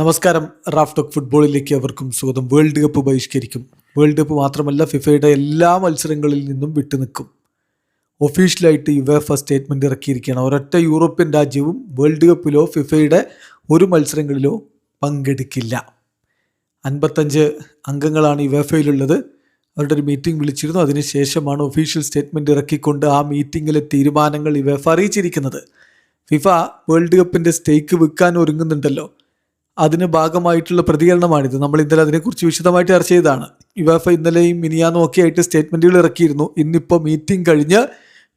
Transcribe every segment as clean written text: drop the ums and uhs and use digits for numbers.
നമസ്കാരം. Raf talk ഫുട്ബോളിലേക്ക് അവർക്കും സ്വാഗതം. വേൾഡ് കപ്പ് ബഹിഷ്കരിക്കും. വേൾഡ് കപ്പ് മാത്രമല്ല, ഫിഫയുടെ എല്ലാ മത്സരങ്ങളിൽ നിന്നും വിട്ടുനിൽക്കും. ഒഫീഷ്യലായിട്ട് യുവേഫ സ്റ്റേറ്റ്മെൻറ്റ് ഇറക്കിയിരിക്കുകയാണ്. ഒരൊറ്റ യൂറോപ്യൻ രാജ്യവും വേൾഡ് കപ്പിലോ ഫിഫയുടെ ഒരു മത്സരങ്ങളിലോ പങ്കെടുക്കില്ല. 55 അംഗങ്ങളാണ് യുവേഫയിലുള്ളത്. അവരുടെ ഒരു മീറ്റിംഗ് വിളിച്ചിരുന്നു. അതിനുശേഷമാണ് ഒഫീഷ്യൽ സ്റ്റേറ്റ്മെൻറ്റ് ഇറക്കിക്കൊണ്ട് ആ മീറ്റിങ്ങിലെ തീരുമാനങ്ങൾ യുവേഫ അറിയിച്ചിരിക്കുന്നത്. ഫിഫ വേൾഡ് കപ്പിൻ്റെ സ്റ്റേക്ക് വിൽക്കാൻ ഒരുങ്ങുന്നുണ്ടല്ലോ, അതിന് ഭാഗമായിട്ടുള്ള പ്രതികരണമാണിത്. നമ്മൾ ഇന്നലെ അതിനെക്കുറിച്ച് വിശദമായിട്ട് ചർച്ച ചെയ്തതാണ്. യുവേഫ ഇന്നലെയും മിനിയാന്നും ഒക്കെ ആയിട്ട് സ്റ്റേറ്റ്മെൻറ്റുകൾ ഇറക്കിയിരുന്നു. ഇന്നിപ്പോൾ മീറ്റിംഗ് കഴിഞ്ഞ്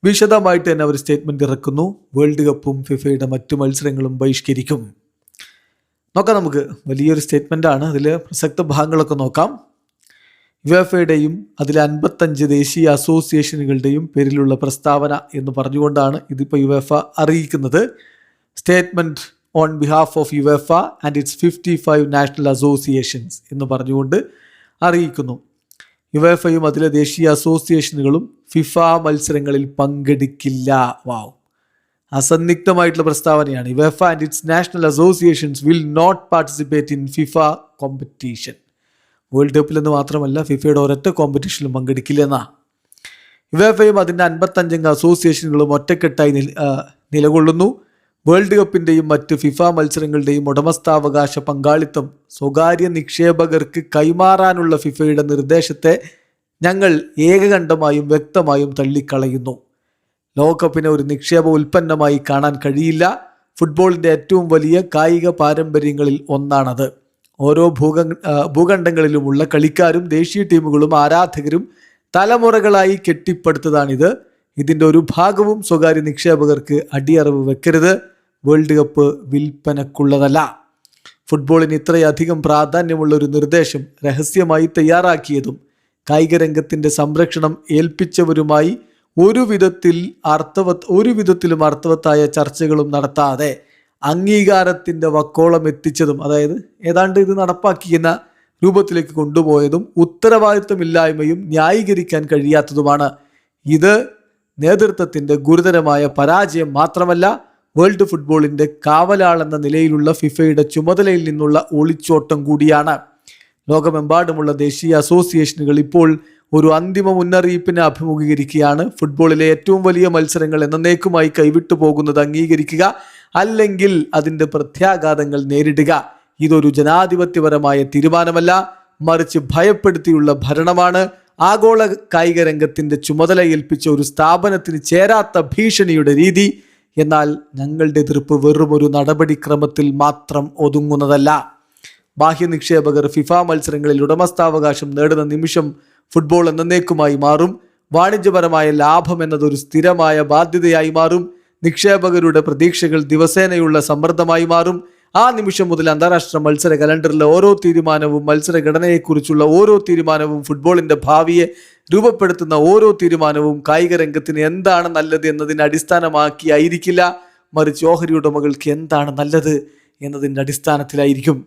വിശദമായിട്ട് തന്നെ അവർ സ്റ്റേറ്റ്മെൻറ്റ് ഇറക്കുന്നു. വേൾഡ് കപ്പും ഫിഫയുടെ മറ്റു മത്സരങ്ങളും ബഹിഷ്കരിക്കും. നോക്കാം നമുക്ക്. വലിയൊരു സ്റ്റേറ്റ്മെൻറ്റാണ്. അതിൽ പ്രസക്ത ഭാഗങ്ങളൊക്കെ നോക്കാം. യുവേഫയുടെയും അതിലെ 55 ദേശീയ അസോസിയേഷനുകളുടെയും പേരിലുള്ള പ്രസ്താവന എന്ന് പറഞ്ഞുകൊണ്ടാണ് ഇതിപ്പോൾ യുവേഫ അറിയിക്കുന്നത്. Statement on behalf of UEFA and it's 55 national associations എന്ന് പറഞ്ഞുകൊണ്ട് അറിയിക്കുന്നു. യുവേഫയും അതിലെ ദേശീയ അസോസിയേഷനുകളും ഫിഫ മത്സരങ്ങളിൽ പങ്കെടുക്കില്ല. വാവ്, അസന്നിഗ്ധമായിട്ടുള്ള പ്രസ്താവനയാണ്. UEFA and its national associations will not participate in FIFA competition. World കപ്പിൽ എന്ന് മാത്രമല്ല, ഫിഫയുടെ ഒരൊറ്റ കോമ്പറ്റീഷനിലും പങ്കെടുക്കില്ലെന്നാ. യുവേഫയും അതിൻ്റെ 55 അംഗ അസോസിയേഷനുകളും ഒറ്റക്കെട്ടായി നിലകൊള്ളുന്നു. വേൾഡ് കപ്പിൻ്റെയും മറ്റ് ഫിഫ മത്സരങ്ങളുടെയും ഉടമസ്ഥാവകാശ പങ്കാളിത്തം സ്വകാര്യ നിക്ഷേപകർക്ക് കൈമാറാനുള്ള ഫിഫയുടെ നിർദ്ദേശത്തെ ഞങ്ങൾ ഏകകണ്ഠമായും വ്യക്തമായും തള്ളിക്കളയുന്നു. ലോകകപ്പിനെ ഒരു നിക്ഷേപ ഉൽപ്പന്നമായി കാണാൻ കഴിയില്ല. ഫുട്ബോളിൻ്റെ ഏറ്റവും വലിയ കായിക പാരമ്പര്യങ്ങളിൽ ഒന്നാണത്. ഓരോ ഭൂഖണ്ഡങ്ങളിലുമുള്ള കളിക്കാരും ദേശീയ ടീമുകളും ആരാധകരും തലമുറകളായി കെട്ടിപ്പടുത്തതാണിത്. ഇതിൻ്റെ ഒരു ഭാഗവും സ്വകാര്യ നിക്ഷേപകർക്ക് അടിയറവ് വെക്കരുത്. വേൾഡ് കപ്പ് വിൽപ്പനക്കുള്ളതല്ല. ഫുട്ബോളിന് ഇത്രയധികം പ്രാധാന്യമുള്ള ഒരു നിർദ്ദേശം രഹസ്യമായി തയ്യാറാക്കിയതും കായിക രംഗത്തിൻ്റെ സംരക്ഷണം ഏൽപ്പിച്ചവരുമായി ഒരു വിധത്തിലും അർത്ഥവത്തായ ചർച്ചകളും നടത്താതെ അംഗീകാരത്തിൻ്റെ വക്കോളം എത്തിച്ചതും, അതായത് ഏതാണ്ട് ഇത് നടപ്പാക്കിയെന്ന രൂപത്തിലേക്ക് കൊണ്ടുപോയതും ഉത്തരവാദിത്വമില്ലായ്മയും ന്യായീകരിക്കാൻ കഴിയാത്തതുമാണ്. ഇത് നേതൃത്വത്തിൻ്റെ ഗുരുതരമായ പരാജയം മാത്രമല്ല, വേൾഡ് ഫുട്ബോളിൻ്റെ കാവലാളെന്ന നിലയിലുള്ള ഫിഫയുടെ ചുമതലയിൽ നിന്നുള്ള ഒളിച്ചോട്ടം കൂടിയാണ്. ലോകമെമ്പാടുമുള്ള ദേശീയ അസോസിയേഷനുകൾ ഇപ്പോൾ ഒരു അന്തിമ മുന്നറിയിപ്പിനെ അഭിമുഖീകരിക്കുകയാണ്. ഫുട്ബോളിലെ ഏറ്റവും വലിയ മത്സരങ്ങൾ എന്നേക്കുമായി കൈവിട്ടു പോകുന്നത് അംഗീകരിക്കുക, അല്ലെങ്കിൽ അതിൻ്റെ പ്രത്യാഘാതങ്ങൾ നേരിടുക. ഇതൊരു ജനാധിപത്യപരമായ തീരുമാനമല്ല, മറിച്ച് ഭയപ്പെടുത്തിയുള്ള ഭരണമാണ്. ആഗോള കായിക രംഗത്തിൻ്റെ ചുമതല ഏൽപ്പിച്ച ഒരു സ്ഥാപനത്തിന് ചേരാത്ത ഭീഷണിയുടെ രീതി. എന്നാൽ ഞങ്ങളുടെ എതിർപ്പ് വെറും ഒരു നടപടിക്രമത്തിൽ മാത്രം ഒതുങ്ങുന്നതല്ല. ബാഹ്യ നിക്ഷേപകർ ഫിഫ മത്സരങ്ങളിൽ ഉടമസ്ഥാവകാശം നേടുന്ന നിമിഷം ഫുട്ബോൾ എന്നേക്കുമായി മാറും. വാണിജ്യപരമായ ലാഭം എന്നതൊരു സ്ഥിരമായ ബാധ്യതയായി മാറും. നിക്ഷേപകരുടെ പ്രതീക്ഷകൾ ദിവസേനയുള്ള സമ്മർദ്ദമായി മാറും. ആ നിമിഷം മുതൽ അന്താരാഷ്ട്ര മത്സര കലണ്ടറിലെ ഓരോ തീരുമാനവും, മത്സരഘടനയെക്കുറിച്ചുള്ള ഓരോ തീരുമാനവും, ഫുട്ബോളിൻ്റെ ഭാവിയെ രൂപപ്പെടുത്തുന്ന ഓരോ തീരുമാനവും കായിക രംഗത്തിന് എന്താണ് നല്ലത് എന്നതിനെ അടിസ്ഥാനമാക്കി ആയിരിക്കില്ല, മറിച്ച് ഓഹരി ഉടമകൾക്ക് എന്താണ് നല്ലത് എന്നതിൻ്റെ അടിസ്ഥാനത്തിലായിരിക്കും.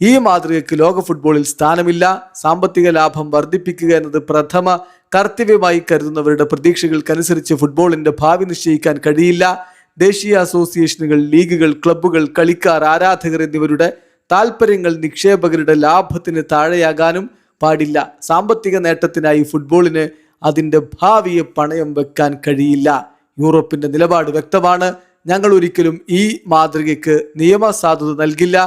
ഈ മാതൃകയ്ക്ക് ലോക ഫുട്ബോളിൽ സ്ഥാനമില്ല. സാമ്പത്തിക ലാഭം വർദ്ധിപ്പിക്കുക എന്നത് പ്രഥമ കർത്തവ്യമായി കരുതുന്നവരുടെ പ്രതീക്ഷകൾക്കനുസരിച്ച് ഫുട്ബോളിൻ്റെ ഭാവി നിശ്ചയിക്കാൻ കഴിയില്ല. ദേശീയ അസോസിയേഷനുകൾ, ലീഗുകൾ, ക്ലബ്ബുകൾ, കളിക്കാർ, ആരാധകർ എന്നിവരുടെ താൽപ്പര്യങ്ങൾ നിക്ഷേപകരുടെ ലാഭത്തിന് താഴെയാകാനും പാടില്ല. സാമ്പത്തിക നേട്ടത്തിനായി ഫുട്ബോളിന് അതിൻ്റെ ഭാവിയെ പണയം വെക്കാൻ കഴിയില്ല. യൂറോപ്പിൻ്റെ നിലപാട് വ്യക്തമാണ്. ഞങ്ങൾ ഒരിക്കലും ഈ മാതൃകയ്ക്ക് നിയമസാധുത നൽകില്ല.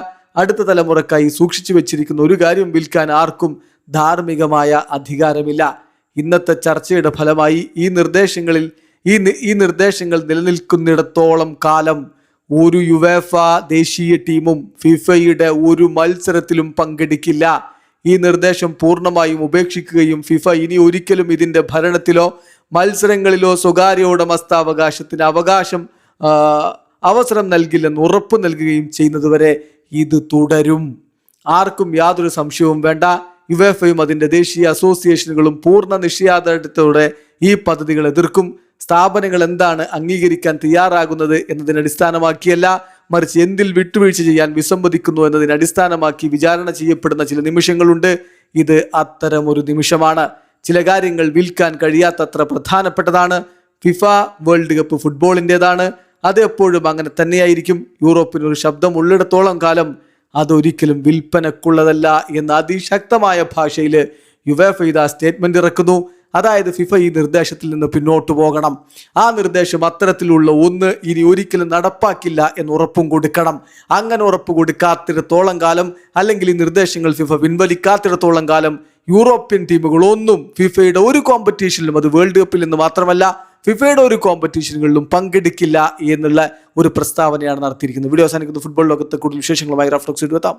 അടുത്ത തലമുറക്കായി സൂക്ഷിച്ചു വെച്ചിരിക്കുന്ന ഒരു കാര്യം വിൽക്കാൻ ആർക്കും ധാർമ്മികമായ അധികാരമില്ല. ഇന്നത്തെ ചർച്ചയുടെ ഫലമായി ഈ നിർദ്ദേശങ്ങൾ നിലനിൽക്കുന്നിടത്തോളം കാലം ഒരു യുവേഫ ദേശീയ ടീമും ഫിഫയുടെ ഒരു മത്സരത്തിലും പങ്കെടുക്കില്ല. ഈ നിർദ്ദേശം പൂർണ്ണമായും ഉപേക്ഷിക്കുകയും ഫിഫ ഇനി ഒരിക്കലും ഇതിൻ്റെ ഭരണത്തിലോ മത്സരങ്ങളിലോ സ്വകാര്യ ഉടമസ്ഥാവകാശത്തിന് അവസരം നൽകില്ലെന്ന് ഉറപ്പു നൽകുകയും ചെയ്യുന്നതുവരെ ഇത് തുടരും. ആർക്കും യാതൊരു സംശയവും വേണ്ട. യുവേഫയും അതിൻ്റെ ദേശീയ അസോസിയേഷനുകളും പൂർണ്ണ നിശ്ചയദാർഢ്യത്തോടെ ഈ പദ്ധതികൾ എതിർക്കും. സ്ഥാപനങ്ങൾ എന്താണ് അംഗീകരിക്കാൻ തയ്യാറാകുന്നത് എന്നതിനെ അടിസ്ഥാനമാക്കിയല്ല, മറിച്ച് എന്തിൽ വിട്ടുവീഴ്ച ചെയ്യാൻ വിസമ്മതിക്കുന്നു എന്നതിനെ അടിസ്ഥാനമാക്കി വിചാരണ ചെയ്യപ്പെടുന്ന ചില നിമിഷങ്ങളുണ്ട്. ഇത് അത്തരമൊരു നിമിഷമാണ്. ചില കാര്യങ്ങൾ വിൽക്കാൻ കഴിയാത്തത്ര പ്രധാനപ്പെട്ടതാണ്. ഫിഫ വേൾഡ് കപ്പ് ഫുട്ബോളിൻ്റെതാണ്. അത് എപ്പോഴും അങ്ങനെ തന്നെയായിരിക്കും. യൂറോപ്പിനൊരു ശബ്ദം ഉള്ളിടത്തോളം കാലം അതൊരിക്കലും വിൽപ്പനക്കുള്ളതല്ല എന്ന് അതിശക്തമായ ഭാഷയിൽ യുവേഫ ഇതാ സ്റ്റേറ്റ്മെന്റ് ഇറക്കുന്നു. അതായത് ഫിഫ ഈ നിർദ്ദേശത്തിൽ നിന്ന് പിന്നോട്ട് പോകണം. ആ നിർദ്ദേശം അത്തരത്തിലുള്ള ഒന്ന് ഇനി ഒരിക്കലും നടപ്പാക്കില്ല എന്ന് ഉറപ്പും കൊടുക്കണം. അങ്ങനെ ഉറപ്പ് കൊടുക്കാത്തിടത്തോളം കാലം, അല്ലെങ്കിൽ ഈ നിർദ്ദേശങ്ങൾ ഫിഫ പിൻവലിക്കാത്തിടത്തോളം കാലം യൂറോപ്യൻ ടീമുകളൊന്നും ഫിഫയുടെ ഒരു കോമ്പറ്റീഷനിലും, അത് വേൾഡ് കപ്പിൽ നിന്ന് മാത്രമല്ല ഫിഫയുടെ ഒരു കോമ്പറ്റീഷനുകളിലും പങ്കെടുക്കില്ല എന്നുള്ള ഒരു പ്രസ്താവനയാണ് നടത്തിയിരിക്കുന്നത്. വീഡിയോ അവസാനിക്കുന്നത്. ഫുട്ബോൾ ലോകത്തെ കൂടുതൽ വിശേഷങ്ങളുമായി റഫ്ലക്സ് എത്താം.